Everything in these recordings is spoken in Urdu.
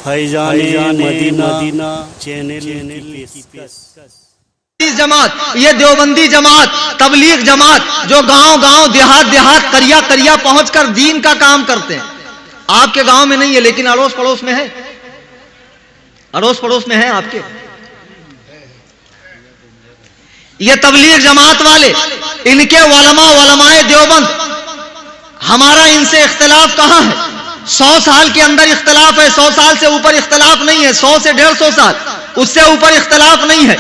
فیضان مدینہ چینل کی پیشکش۔ جماعت، یہ دیوبندی جماعت، تبلیغ جماعت جو گاؤں گاؤں دیہات قریہ قریہ پہنچ کر دین کا کام کرتے ہیں، آپ کے گاؤں میں نہیں ہے لیکن اڑوس پڑوس میں ہے، اڑوس پڑوس میں ہے آپ کے۔ یہ تبلیغ جماعت والے، ان کے علماء دیوبند، ہمارا ان سے اختلاف کہاں ہے؟ 100 سال کے اندر اختلاف ہے، 100 سال سے اوپر اختلاف نہیں ہے، 100 سے 150 سال اس سے اوپر اختلاف نہیں ہے۔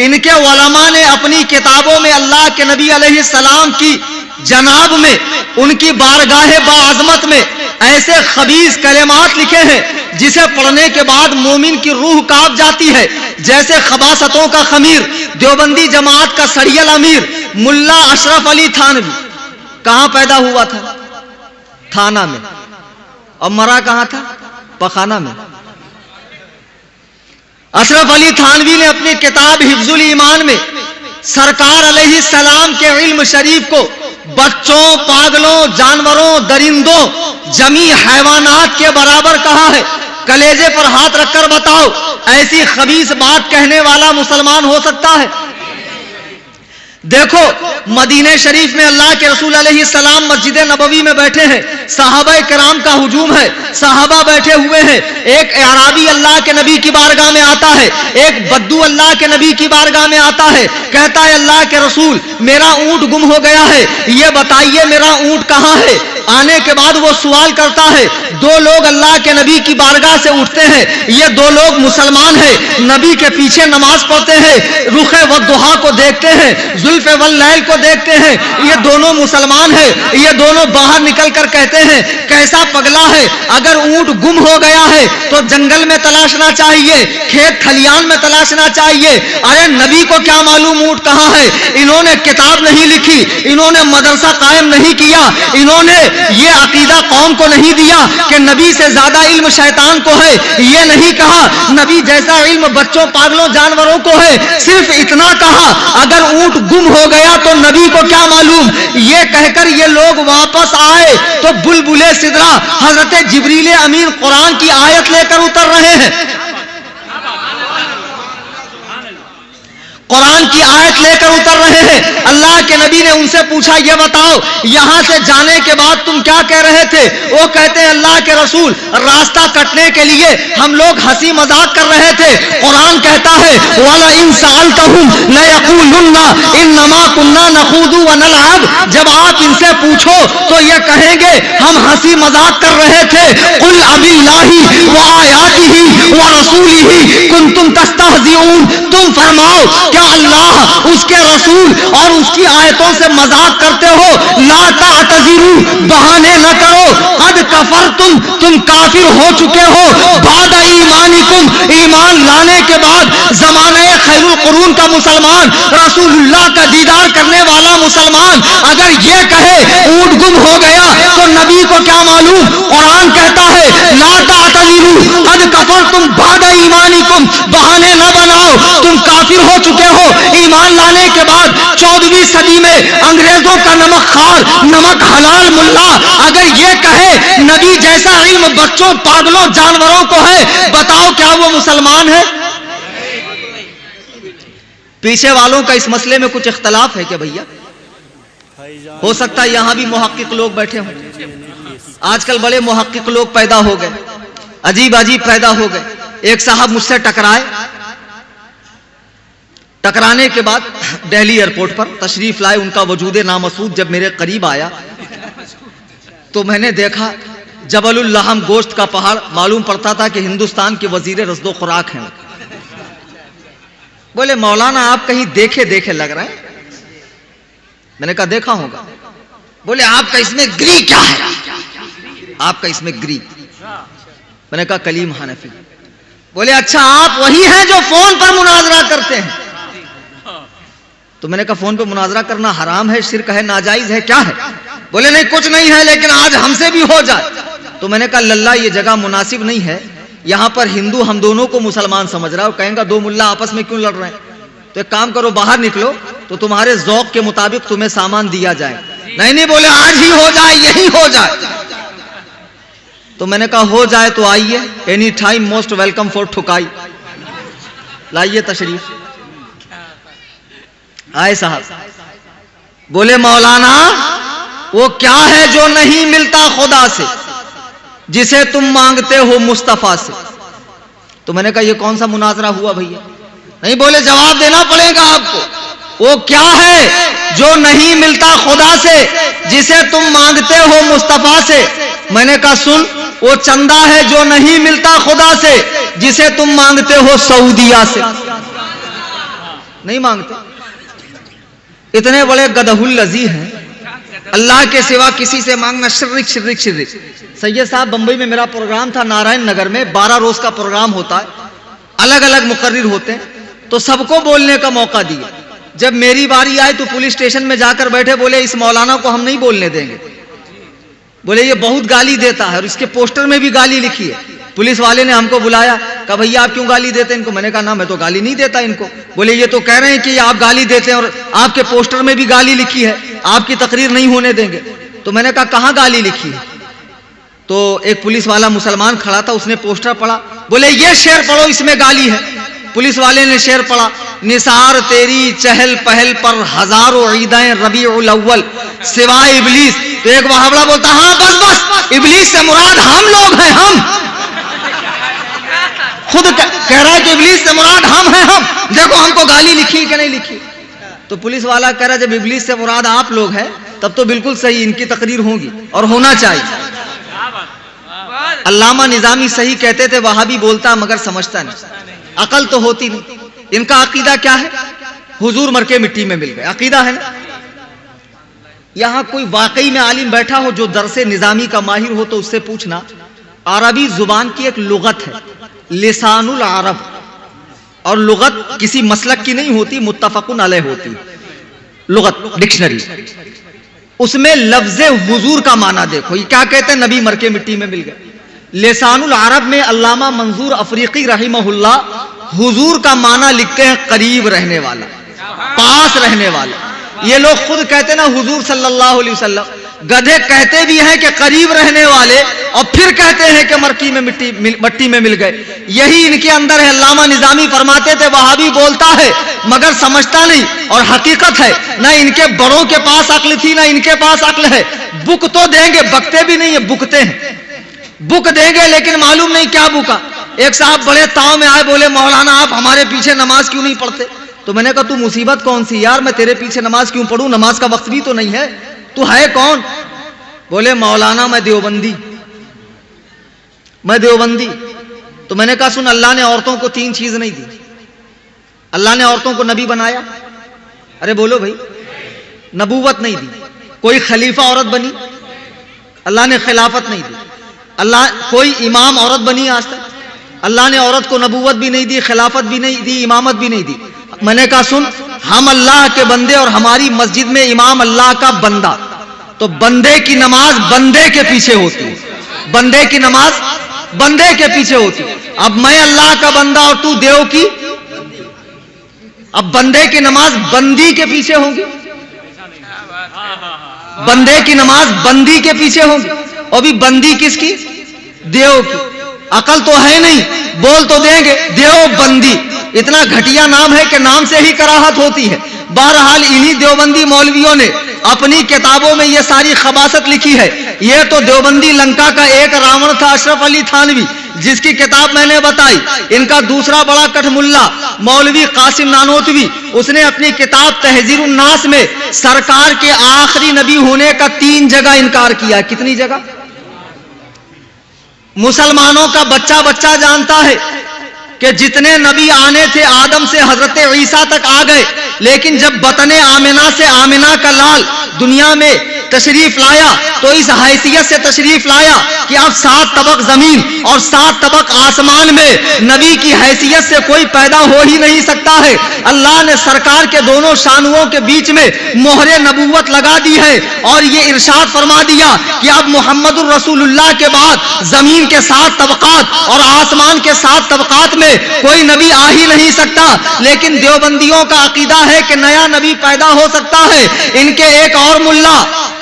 ان کے علماء نے اپنی کتابوں میں اللہ کے نبی علیہ السلام کی جناب میں، ان کی بارگاہ باعظمت میں ایسے خبیث کلمات لکھے ہیں جسے پڑھنے کے بعد مومن کی روح کانپ جاتی ہے، جیسے خباثتوں کا خمیر۔ دیوبندی جماعت کا سریل امیر ملا اشرف علی تھانوی کہاں پیدا ہوا تھا؟ تھانہ میں، اور مرا کہاں تھا؟ پخانہ میں۔ اشرف علی تھانوی نے اپنی کتاب حفظ الایمان میں سرکار علیہ السلام کے علم شریف کو بچوں، پاگلوں، جانوروں، درندوں، جمی حیوانات کے برابر کہا ہے۔ کلیجے پر ہاتھ رکھ کر بتاؤ، ایسی خبیث بات کہنے والا مسلمان ہو سکتا ہے؟ دیکھو مدینہ شریف میں اللہ کے رسول علیہ السلام مسجد نبوی میں بیٹھے ہیں، صحابہ کرام کا ہجوم ہے، صحابہ بیٹھے ہوئے ہیں، ایک اعرابی اللہ کے نبی کی بارگاہ میں آتا ہے، ایک بدو اللہ کے نبی کی بارگاہ میں آتا ہے، کہتا ہے اللہ کے رسول میرا اونٹ گم ہو گیا ہے، یہ بتائیے میرا اونٹ کہاں ہے؟ آنے کے بعد وہ سوال کرتا ہے، دو لوگ اللہ کے نبی کی بارگاہ سے اٹھتے ہیں، یہ دو لوگ مسلمان ہیں، نبی کے پیچھے نماز پڑھتے ہیں، رخ والضحیٰ کو دیکھتے ہیں، زلف واللیل کو دیکھتے ہیں، یہ دونوں مسلمان ہیں، یہ دونوں باہر نکل کر کہتے ہیں کیسا پگلا ہے، اگر اونٹ گم ہو گیا ہے تو جنگل میں تلاشنا چاہیے، کھیت کھلیان میں تلاشنا چاہیے، ارے نبی کو کیا معلوم اونٹ کہاں ہے؟ انہوں نے کتاب نہیں لکھی، انہوں نے مدرسہ قائم نہیں کیا، انہوں نے یہ عقیدہ قوم کو نہیں دیا کہ نبی سے زیادہ علم شیطان کو ہے، یہ نہیں کہا نبی جیسا علم بچوں، پاگلوں، جانوروں کو ہے، صرف اتنا کہا اگر اونٹ گم ہو گیا تو نبی کو کیا معلوم؟ یہ کہہ کر یہ لوگ واپس آئے تو بلبل سدرا حضرت جبریل امین قرآن کی آیت لے کر اتر رہے ہیں، قرآن کی آیت لے کر اتر رہے ہیں۔ اللہ کے نبی نے ان سے پوچھا یہ بتاؤ یہاں سے جانے کے بعد تم کیا کہہ رہے تھے؟ وہ کہتے ہیں اللہ کے رسول راستہ کٹنے کے لیے ہم لوگ ہنسی مذاق کر رہے تھے، قرآن کہتا ہے وَلَئِن سَأَلْتَهُمْ لَيَقُولُنَّ إِنَّمَا كُنَّا نَخُوضُ وَنَلْعَبُ، جب آپ ان سے پوچھو تو یہ کہیں گے ہم ہنسی مذاق کر رہے تھے۔ قُلْ أَبِاللَّهِ وَآيَاتِهِ وَرَسُولِهِ كُنتُمْ تَسْتَهْزِئُونَ، تم فرماؤ کیا اللہ، اس کے رسول اور اس کی آیتوں سے مذاق کرتے ہو؟ لا تعتذروا، بہانے نہ کرو، قد کفرتم، تم کافر ہو چکے ہو، بعد ایمانکم، ایمان لانے کے بعد۔ زمانہ خیر القرون کا مسلمان، رسول اللہ کا دیدار کرنے والا مسلمان اگر یہ کہے اونٹ گم ہو گیا تو نبی کو کیا معلوم؟ قرآن کہتا ہے لا تعتذروا قد کفرتم بعد ایمانکم، بہانے نہ بناؤ، تم کافر ہو چکے ہو۔ ایمان لانے کے بعد 14ویں صدی میں انگریزوں کا نمک خوار، نمک حلال ملا اگر یہ کہے نبی جیسا علم بچوں، پاگلوں، جانوروں کو ہے، بتاؤ کیا وہ مسلمان ہے؟ پیچھے والوں کا اس مسئلے میں کچھ اختلاف ہے کہ بھیا؟ ہو سکتا ہے یہاں بھی محقق لوگ بیٹھے ہوں، آج کل بڑے محقق لوگ پیدا ہو گئے، عجیب عجیب پیدا ہو گئے۔ ایک صاحب مجھ سے ٹکرائے، ٹکرانے کے بعد دہلی ایئرپورٹ پر تشریف لائے، ان کا وجود نامسعود جب میرے قریب آیا تو میں نے دیکھا جبل اللحم، گوشت کا پہاڑ، معلوم پڑتا تھا کہ ہندوستان کے وزیر رزق و خوراک ہیں۔ بولے مولانا آپ کہیں دیکھے دیکھے لگ رہے ہیں؟ میں نے کہا دیکھا ہوگا۔ بولے آپ کا اس میں گری کیا ہے؟ آپ کا اس میں گری؟ میں نے کہا کلیم حنفی۔ بولے اچھا آپ وہی ہیں جو فون پر مناظرہ کرتے ہیں؟ تو میں نے کہا فون پہ مناظرہ کرنا حرام ہے، شرک ہے، ناجائز ہے، کیا ہے؟ بولے نہیں کچھ نہیں ہے لیکن آج ہم سے بھی ہو جائے۔ تو میں نے کہا للہ یہ جگہ مناسب نہیں ہے، یہاں پر ہندو ہم دونوں کو مسلمان سمجھ رہا ہے اور کہیں گا دو ملا آپس میں کیوں لڑ رہے ہیں؟ تو ایک کام کرو باہر نکلو تو تمہارے ذوق کے مطابق تمہیں سامان دیا جائے۔ نہیں بولے آج ہی ہو جائے، یہی ہو جائے۔ تو میں نے کہا ہو جائے تو آئیے, any time most welcome for ٹھکائی, لائیے تشریف. آئے صاحب, بولے مولانا وہ کیا ہے جو نہیں ملتا خدا سے جسے تم مانگتے ہو مصطفیٰ سے؟ تو میں نے کہا یہ کون سا مناظرہ ہوا بھیا؟ نہیں, بولے جواب دینا پڑے گا آپ کو. وہ کیا ہے جو نہیں ملتا خدا سے جسے تم مانگتے ہو مصطفیٰ سے؟ میں نے کہا سن, وہ چندہ ہے جو نہیں ملتا خدا سے جسے تم مانگتے ہو سعودیہ سے. نہیں مانگتے, اتنے بڑے گدہ الذی ہیں, اللہ کے سوا کسی سے مانگنا شرک شرک شرک. سید صاحب بمبئی میں میرا پروگرام تھا, نارائن نگر میں 12 روز کا پروگرام ہوتا ہے, الگ الگ مقرر ہوتے ہیں, تو سب کو بولنے کا موقع دیا. جب میری باری آئی تو پولیس اسٹیشن میں جا کر بیٹھے, بولے اس مولانا کو ہم نہیں بولنے دیں گے, بولے یہ بہت گالی دیتا ہے اور اس کے پوسٹر میں بھی گالی لکھی ہے. پولیس والے نے ہم کو بلایا, کہا بھیا آپ کیوں گالی دیتے ہیں ان کو؟ میں نے کہا نا میں تو گالی نہیں دیتا ان کو. بولے یہ تو کہہ رہے ہیں کہ آپ گالی دیتے ہیں اور آپ کے پوسٹر میں بھی گالی لکھی ہے, آپ کی تقریر نہیں ہونے دیں گے. تو میں نے کہا کہاں گالی لکھی ہے؟ تو ایک پولیس والا مسلمان کھڑا تھا, اس نے پوسٹر پڑھا, بولے یہ شعر پڑھو اس میں گالی ہے. پولیس والے نے شعر پڑھا, نثار تیری چہل پہل پر ہزاروں عیدیں ربیع الاول سوائے ابلیس. تو ایک وہابڑا بولتا ہاں بس بس, ابلیس سے مراد ہم لوگ ہیں, ہم خود کہہ رہا ہے کہ ابلیس سے مراد ہم ہیں, ہم دیکھو ہم کو گالی لکھی کہ نہیں لکھی. تو پولیس والا کہہ رہا جب ابلیس سے مراد آپ لوگ ہیں تب تو بالکل صحیح, ان کی تقریر ہوگی اور ہونا چاہیے. علامہ نظامی صحیح کہتے تھے, وہابی بولتا مگر سمجھتا نہیں, عقل تو ہوتی نہیں. ان کا عقیدہ کیا ہے؟ حضور مر کے مٹی میں مل گئے, عقیدہ ہے نا. یہاں کوئی واقعی میں عالم بیٹھا ہو جو درس نظامی کا ماہر ہو تو اس سے پوچھنا, عربی زبان کی ایک لغت ہے لسان العرب, اور لغت کسی مسلک کی نہیں ہوتی, متفقن علیہ ہوتی لغت, ڈکشنری. اس میں لفظ حضور کا معنی دیکھو, یہ کیا کہتے ہیں؟ نبی مر کے مٹی میں مل گئے. لسان العرب میں علامہ منظور افریقی رحمہ اللہ حضور کا معنی لکھتے ہیں قریب رہنے والا, پاس رہنے والا. یہ لوگ خود کہتے ہیں نا حضور صلی اللہ علیہ وسلم, گدھے کہتے بھی ہیں کہ قریب رہنے والے, اور پھر کہتے ہیں کہ مٹی میں مل گئے. یہی ان کے اندر ہے. علامہ نظامی فرماتے تھے وہابی بولتا ہے مگر سمجھتا نہیں, اور حقیقت ہے نہ ان کے بڑوں کے پاس عقل تھی نہ ان کے پاس عقل ہے. بک تو دیں گے, بکتے بھی نہیں ہے, بکتے ہیں. بک دیں گے لیکن معلوم نہیں کیا بکا. ایک صاحب بڑے تاؤ میں آئے, بولے مولانا آپ ہمارے پیچھے نماز کیوں نہیں پڑھتے؟ تو میں نے کہا تو مصیبت کون سی یار, میں تیرے پیچھے نماز کیوں پڑھوں, نماز کا وقت بھی تو نہیں ہے, تو ہے کون؟ بولے مولانا میں دیوبندی. تو میں نے کہا سن, اللہ نے عورتوں کو 3 چیز نہیں دی. اللہ نے عورتوں کو نبی بنایا, ارے بولو بھائی, نبوت نہیں دی. کوئی خلیفہ عورت بنی, اللہ نے خلافت نہیں دی. اللہ کوئی امام عورت بنی آج تک, اللہ نے عورت کو نبوت بھی نہیں دی, خلافت بھی نہیں دی, امامت بھی نہیں دی. میں نے کہا سن, ہم اللہ کے بندے اور ہماری مسجد میں امام اللہ کا بندہ, تو بندے کی نماز بندے کے پیچھے ہوتی ہے, بندے کی نماز بندے کے پیچھے ہوتی. اب میں اللہ کا بندہ اور تو دیو کی, اب بندے کی نماز بندی کے پیچھے ہوگی, بندے کی نماز بندی کے پیچھے ہوگی, اور بھی بندی کس کی؟ دیو کی. عقل تو ہے نہیں, بول تو دیں گے دیو بندی. اتنا گھٹیا نام ہے کہ نام سے ہی کراہت ہوتی ہے. بہرحال انہی دیوبندی مولویوں نے اپنی کتابوں میں یہ ساری خباثت لکھی ہے. یہ تو دیوبندی لنکا کا ایک راون تھا اشرف علی تھانوی, جس کی کتاب میں نے بتائی. ان کا دوسرا بڑا کٹھ ملا مولوی قاسم نانوتوی, اس نے اپنی کتاب تہذیر الناس میں سرکار کے آخری نبی ہونے کا 3 جگہ انکار کیا. کتنی جگہ؟ مسلمانوں کا بچہ بچہ جانتا ہے کہ جتنے نبی آنے تھے آدم سے حضرت عیسیٰ تک آ گئے, لیکن جب بطن آمنہ سے آمنہ کا لال دنیا میں تشریف لایا تو اس حیثیت سے تشریف لایا کہ اب 7 طبق زمین اور 7 طبق آسمان میں نبی کی حیثیت سے کوئی پیدا ہو ہی نہیں سکتا ہے. اللہ نے سرکار کے دونوں شانوں کے بیچ میں مہر نبوت لگا دی ہے, اور یہ ارشاد فرما دیا کہ اب محمد الرسول اللہ کے بعد زمین کے 7 طبقات اور آسمان کے 7 طبقات میں کوئی نبی آ ہی نہیں سکتا. لیکن دیوبندیوں کا عقیدہ ہے کہ نیا نبی پیدا ہو سکتا ہے. ان کے ایک اور ملا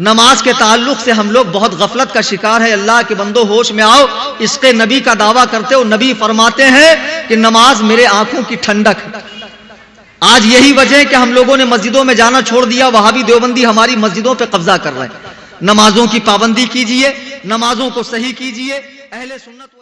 نماز کے تعلق سے ہم لوگ بہت غفلت کا شکار ہے. اللہ کے بندو ہوش میں آؤ. عشق نبی کا دعویٰ کرتے ہو. نبی فرماتے ہیں کہ نماز میرے آنکھوں کی ٹھنڈک ہے. آج یہی وجہ ہے کہ ہم لوگوں نے مسجدوں میں جانا چھوڑ دیا. وہابی دیوبندی ہماری مسجدوں پہ قبضہ کر رہے ہیں. نمازوں کی پابندی کیجئے, نمازوں کو صحیح کیجئے. اہل سنت